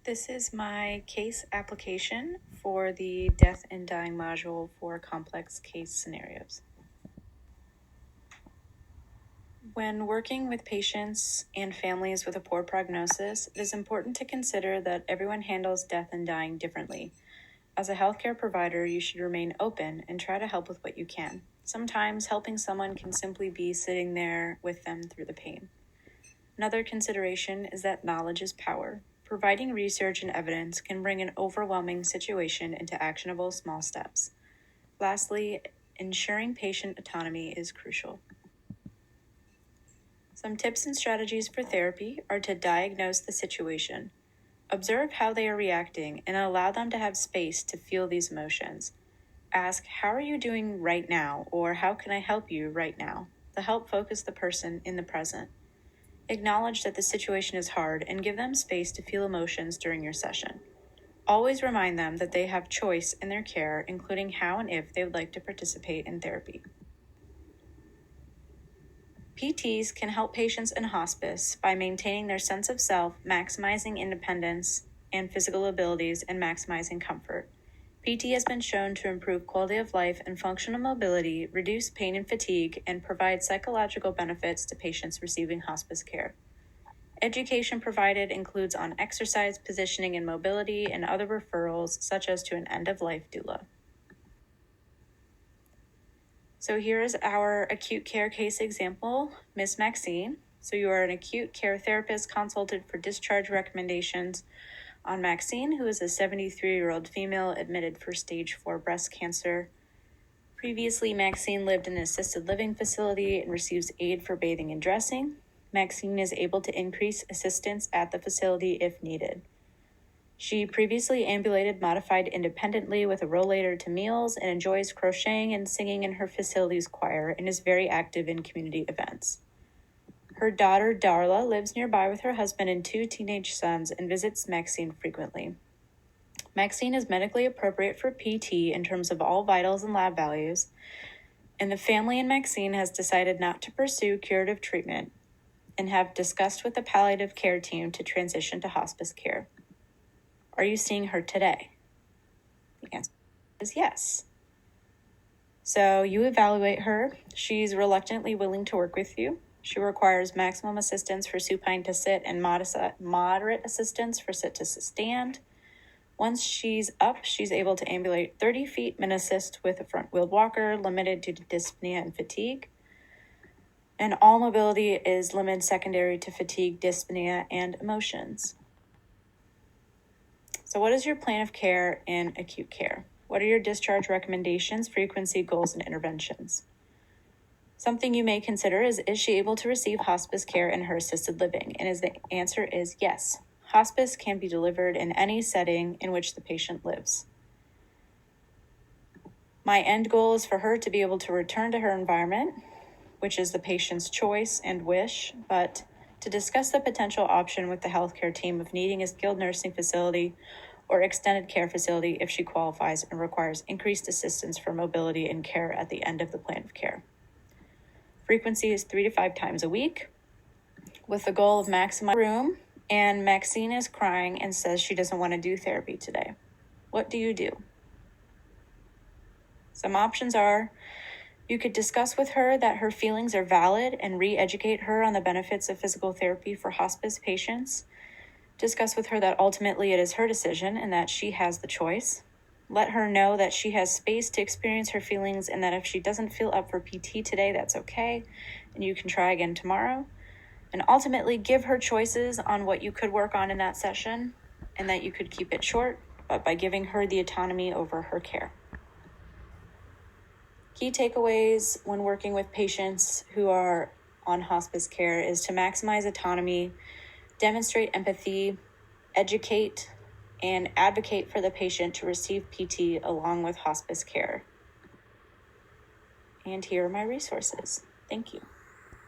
This is my case application for the death and dying module for complex case scenarios. When working with patients and families with a poor prognosis, it is important to consider that everyone handles death and dying differently. As a healthcare provider, you should remain open and try to help with what you can. Sometimes helping someone can simply be sitting there with them through the pain. Another consideration is that knowledge is power. Providing research and evidence can bring an overwhelming situation into actionable small steps. Lastly, ensuring patient autonomy is crucial. Some tips and strategies for therapy are to diagnose the situation. Observe how they are reacting and allow them to have space to feel these emotions. Ask, how are you doing right now? Or how can I help you right now? To help focus the person in the present. Acknowledge that the situation is hard and give them space to feel emotions during your session. Always remind them that they have choice in their care, including how and if they would like to participate in therapy. PTs can help patients in hospice by maintaining their sense of self, maximizing independence and physical abilities, and maximizing comfort. PT has been shown to improve quality of life and functional mobility, reduce pain and fatigue, and provide psychological benefits to patients receiving hospice care. Education provided includes on exercise, positioning, and mobility, and other referrals, such as to an end-of-life doula. So here is our acute care case example, Miss Maxine. So you are an acute care therapist consulted for discharge recommendations on Maxine, who is a 73-year-old female admitted for stage 4 breast cancer. Previously, Maxine lived in an assisted living facility and receives aid for bathing and dressing. Maxine is able to increase assistance at the facility if needed. She previously ambulated modified independently with a rollator to meals and enjoys crocheting and singing in her facility's choir and is very active in community events. Her daughter, Darla, lives nearby with her husband and 2 teenage sons and visits Maxine frequently. Maxine is medically appropriate for PT in terms of all vitals and lab values, and the family and Maxine has decided not to pursue curative treatment and have discussed with the palliative care team to transition to hospice care. Are you seeing her today? The answer is yes. So you evaluate her. She's reluctantly willing to work with you. She requires maximum assistance for supine to sit and moderate assistance for sit to stand. Once she's up, she's able to ambulate 30 feet and assist with a front-wheeled walker, limited due to dyspnea and fatigue. And all mobility is limited secondary to fatigue, dyspnea, and emotions. So what is your plan of care in acute care? What are your discharge recommendations, frequency, goals, and interventions? Something you may consider is she able to receive hospice care in her assisted living? And the answer is yes. Hospice can be delivered in any setting in which the patient lives. My end goal is for her to be able to return to her environment, which is the patient's choice and wish, but to discuss the potential option with the healthcare team of needing a skilled nursing facility or extended care facility if she qualifies and requires increased assistance for mobility and care at the end of the plan of care. Frequency is 3 to 5 times a week with the goal of maximizing room, and Maxine is crying and says she doesn't want to do therapy today. What do you do? Some options are you could discuss with her that her feelings are valid and re-educate her on the benefits of physical therapy for hospice patients. Discuss with her that ultimately it is her decision and that she has the choice. Let her know that she has space to experience her feelings and that if she doesn't feel up for PT today, that's okay, and you can try again tomorrow. And ultimately give her choices on what you could work on in that session and that you could keep it short, but by giving her the autonomy over her care. Key takeaways when working with patients who are on hospice care is to maximize autonomy, demonstrate empathy, educate, and advocate for the patient to receive PT along with hospice care. And here are my resources. Thank you.